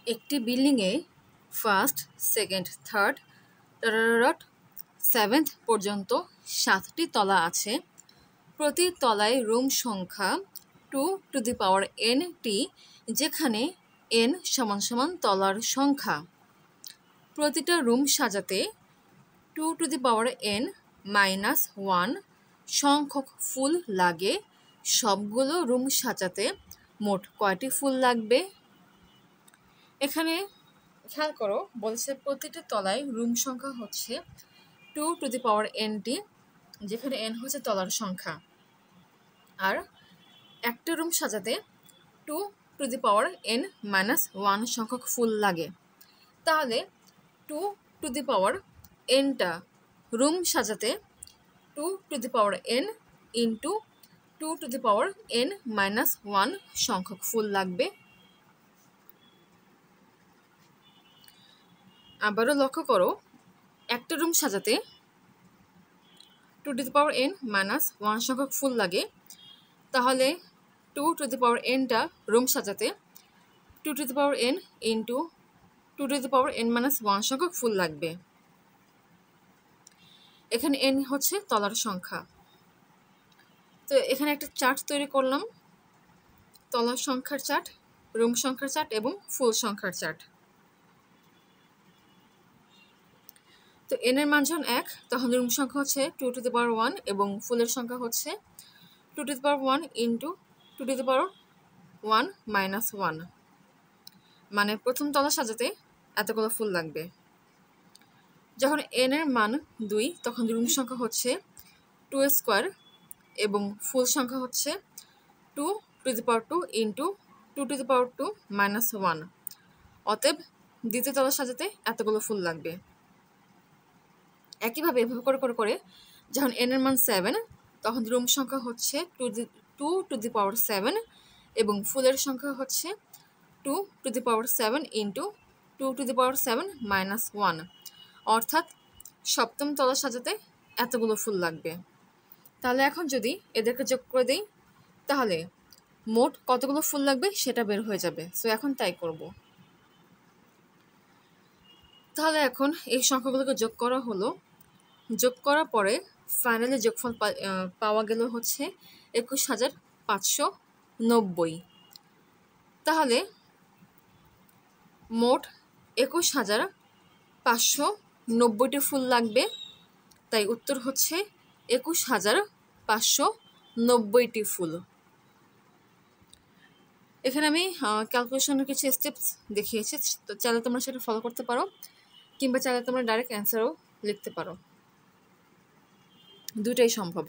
একটি বিল্ডিংয়ে first, second, third, 7th পর্যন্ত 7টি তলা আছে। প্রতি তলায় রুম সংখ্যা 2n যেখানে n = তলার সংখ্যা। প্রতিটা রুম সাজাতে 2n-1 সংখ্যক ফুল লাগে। সবগুলো রুম সাজাতে মোট কয়টি ফুল লাগবে? এখানে খেয়াল করো, বলছে প্রতিটি তলায় রুম সংখ্যা হচ্ছে 2n যেখানে n হচ্ছে তলার সংখ্যা, আর একটা রুম সাজাতে 2n-1 সংখ্যক ফুল লাগে। তাহলে 2n রুম সাজাতে 2n ইন্টু 2n-1 সংখ্যক ফুল লাগবে। আবারও লক্ষ্য করো, একটা রুম সাজাতে 2n-1 সংখ্যক ফুল লাগে। তাহলে 2n রুম সাজাতে 2n ইন্টু 2n-1 সংখ্যক ফুল লাগবে। এখানে n হচ্ছে তলার সংখ্যা। তো এখানে একটা চার্ট তৈরি করলাম, তলার সংখ্যার চার্ট, রুম সংখ্যার চার্ট এবং ফুল সংখ্যার চার্ট। তো n এর মান যখন 1, তখন রুম সংখ্যা হচ্ছে 2n এবং ফুলের সংখ্যা হচ্ছে 2n ইন্টু 2n-1 মানে প্রথম তলা সাজাতে এতগুলো ফুল লাগবে। যখন n এর মান 2, তখন রুম সংখ্যা হচ্ছে 2² এবং ফুল সংখ্যা হচ্ছে 2 ইন্টু 2n-1। অতএব দ্বিতীয় তলা সাজাতে এতগুলো ফুল লাগবে। একইভাবে এভাবে করে যখন n এর মান 7, তখন রুম সংখ্যা হচ্ছে 2n এবং ফুলের সংখ্যা হচ্ছে 2n ইন্টু 2n-1, অর্থাৎ সপ্তম তলা সাজাতে এতগুলো ফুল লাগবে। তাহলে এখন যদি এদেরকে যোগ করে দিই, তাহলে মোট কতগুলো ফুল লাগবে সেটা বের হয়ে যাবে। সো এখন তাই করব। তাহলে এখন এই সংখ্যাগুলোকে যোগ করা হলো। যোগ করার পরে ফাইনালি যোগফল পাওয়া গেল হচ্ছে 21,590। তাহলে মোট 21,590টি ফুল লাগবে। তাই উত্তর হচ্ছে 21,590টি ফুল। এখানে আমি ক্যালকুলেশনের কিছু স্টেপস দেখিয়েছি, তো চাইলে তোমরা সেটা ফলো করতে পারো, কিংবা চাইলে তোমরা ডাইরেক্ট অ্যান্সারও লিখতে পারো, দুটোই সম্ভব।